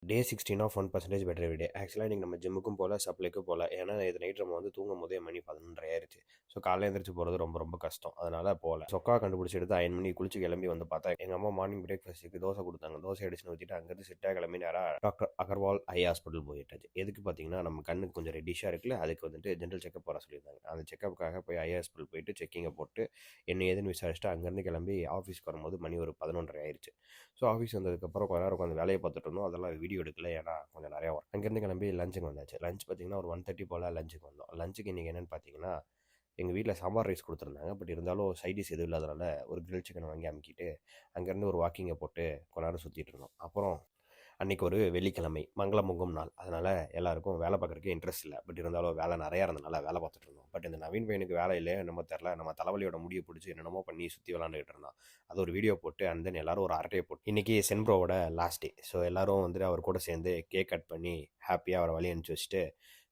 Day 16 of 1% better every day. ஆக்சுவலாக இன்றைக்கி நம்ம ஜிம்முக்கும் போகல, சப்ளைக்கும் போகல. ஏன்னா இது நைட் நம்ம வந்து தூங்கும் போதே மணி 11:30 ஆயிடுச்சு. ஸோ காலையில் எழுந்திரிச்சு போகிறது ரொம்ப ரொம்ப கஷ்டம். அதனால் போகல. சொக்கா கண்டுபிடிச்சி எடுத்து அயன் பண்ணி குளிச்சு கிளம்பி வந்து பார்த்தா எங்கள் அம்மா மார்னிங் பிரேக்ஃபாஸ்ட்டுக்கு தோசை கொடுத்தாங்க. தோசை அடிச்சுன்னு ஊற்றிட்டு அங்கேருந்து சிட்டாக கிளம்பி நேராக டாக்டர் அகர்வால் ஐ ஹாஸ்பிட்டல் போயிட்டாச்சு. எதுக்கு பார்த்தீங்கன்னா நம்ம கண்ணுக்கு கொஞ்சம் ரெட்டிஷாக இருக்குல்ல, அதுக்கு வந்துட்டு ஜென்ரல் செக்அப் வர சொல்லியிருந்தாங்க. அந்த செக்கப்புக்காக போய் ஐ ஹாஸ்பிட்டல் போயிட்டு செக்கிங்கை போட்டு என்ன ஏதுன்னு விசாரிச்சுட்டு அங்கேருந்து கிளம்பி ஆஃபீஸ்க்கு வரும்போது மணி ஒரு 11:30 ஆயிடுச்சு. ஸோ ஆஃபீஸ் வந்ததுக்கப்புறம் கொஞ்ச நேரம் உட்காந்து வேலையை பார்த்துட்டு இருந்தோம். அதெல்லாம் வீடியோ எடுக்கல, ஏன்னா கொஞ்சம் நிறையா ஒர்க். அங்கேருந்து கிளம்பி லஞ்சுக்கு வந்தாச்சு. லஞ்ச் பார்த்தீங்கன்னா ஒரு 1:30 போல் லஞ்சுக்கு வந்தோம். லஞ்சுக்கு இன்றைக்கி என்னென்னு பார்த்தீங்கன்னா எங்கள் வீட்டில் சாம்பார் ரைஸ் கொடுத்துருந்தாங்க. பட் இருந்தாலும் சைடிஷ் எதுவும் இல்லாதனால ஒரு கிரில் சிக்கன் வாங்கி அமுக்கிட்டு அங்கேருந்து ஒரு வாக்கிங்கை போட்டு கொஞ்ச நேரம் சுற்றிட்டு இருந்தோம். அப்புறம் அன்றைக்கி ஒரு வெள்ளிக்கிழமை மங்களமுகம் நாள். அதனால் எல்லாருக்கும் வேலை பார்க்குறதுக்கு இன்ட்ரெஸ்ட் இல்லை. பட் இருந்தாலும் வேலை நிறையா இருந்தனால வேலை பார்த்துட்டு இருந்தோம். பட் இந்த நவீன் பையனுக்கு வேலை இல்லையே என்னமோ தெரில, நம்ம தலைவலியோட முடியை பிடிச்சி என்னென்னமோ பண்ணி சுற்றி விளாண்டுக்கிட்டு இருந்தான். அது ஒரு வீடியோ போட்டு அண்ட் தென் எல்லோரும் ஒரு அரட்டையை போட்டு இன்றைக்கி சென்ப்ரோவோட லாஸ்ட் டே. ஸோ எல்லோரும் வந்துட்டு அவர் கூட சேர்ந்து கேக் கட் பண்ணி ஹாப்பியாக அவரை வழி அனுப்பிச்சி வச்சுட்டு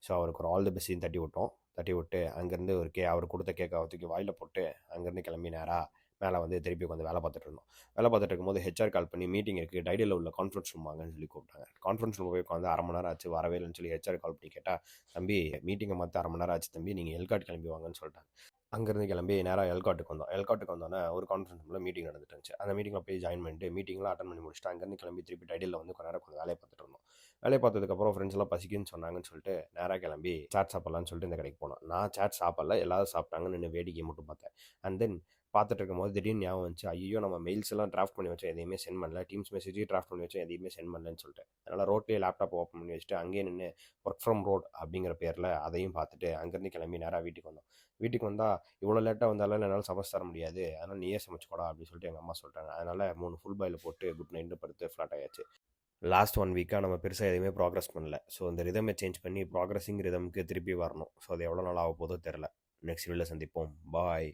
ஸோ அவருக்கு ஒரு ஆல் தி பெஸ்ட்னு தட்டி விட்டோம். தட்டி விட்டு அங்கேருந்து ஒரு அவர் கொடுத்த கேக்கை தூக்கி வாயில் போட்டு அங்கேருந்து கிளம்பி நேராக மேலே வந்து திருப்பி உட்காந்து வேலை பார்த்துட்டு இருந்தோம். வேலை பார்த்துட்டு இருக்கும்போது ஹெச்ஆர் கால் பண்ணி மீட்டிங் இருக்குது, டைடியில் உள்ள கான்ஃபரன்ஸ் ரூம் வாங்கன்னு சொல்லி கூப்பிட்டாங்க. கான்ஃபரன்ஸ் ரூம் போய் உட்காந்து 1/2 மணி நேரம் ஆச்சு, வரவே இல்லைன்னு சொல்லி ஹெச்ஆர் கால் பண்ணி கேட்டால், தம்பி மீட்டிங்கை மாற்ற 1/2 மணி நேரம் ஆச்சு தம்பி, நீங்கள் எல்காட் கிளம்பி வாங்கன்னு சொல்லிட்டாங்க. அங்கேருந்து கிளம்பி நேராக எல்காட்டுக்கு வந்தோம். எல்காட்டுக்கு வந்தோன்னே ஒரு கான்ஃபரன்ஸ் ரூமில் மீட்டிங் நடந்துட்டு இருந்துச்சு. அந்த மீட்டிங்கில் போய் ஜாயின் பண்ணிட்டு மீட்டிங்லாம் அட்டன் பண்ணி முடிச்சுட்டு அங்கேருந்து கிளம்பி திருப்பி டைடியில் வந்து கொஞ்ச நேரம் கொஞ்சம் வேலையை பார்த்துட்டு இருந்தோம். வேலையை பார்த்ததுக்கப்புறம் ஃப்ரெண்ட்ஸ்லாம் பசிக்குன்னு சொன்னாங்கன்னு சொல்லிட்டு நேராக கிளம்பி சாட் சாப்பிட்லான்னு சொல்லிட்டு இந்த கடைக்கு போனோம். நான் சாட் சாப்பிடல, எல்லாரும் சாப்பிட்டாங்கன்னு நின்று வேடிக்கை மட்டும் பார்த்தேன். அண்ட் தென் பார்த்துட்டு இருக்கும்போது திடீர்னு ஞாபகம் வந்துச்சு, ஐயோ நம்ம மெயில்ஸ் எல்லாம் டிராஃப்ட் பண்ணி வச்சோம், எதையுமே சென்ட் பண்ணல, டீம்ஸ் மெசேஜ் டிராஃப்ட் பண்ணி வச்சோம், எதையுமே சென்ட் பண்ணலன்னு சொல்லிட்டு அதனால் ரோட்லேயே லேப்டாப் ஓப்பன் பண்ணி வச்சுட்டு அங்கேயே நின்று ஒர்க் ஃப்ரம் ரோட் அப்படிங்கிற பேரில் அதையும் பார்த்துட்டு அங்கேருந்து கிளம்பி நேராக வீட்டுக்கு வந்தோம். வீட்டுக்கு வந்தால் இவ்வளோ லேட்டாக வந்தாலும் என்னால் சமைச்சு தர முடியாது, அதனால் நீயே சமைச்சுக்கூடா அப்படின்னு சொல்லிட்டு எங்கள் அம்மா சொல்லிட்டாங்க. அதனால் 3 ஃபுல் பாயில் போட்டு குட் நைட்டு படுத்து ஃப்ளாட் ஆயாச்சு. லாஸ்ட் 1 வீக்காக நம்ம பெருசாக எதுவுமே ப்ராக்ரஸ் பண்ணல. ஸோ அந்த ரிதமை சேஞ்ச் பண்ணி ப்ராக்ரஸிங் ரிதமுக்கு திருப்பி வரணும். ஸோ அது எவ்வளோ நாள் ஆக போதோ தெரில. நெக்ஸ்ட் வீடியோவில் சந்திப்போம். பாய்.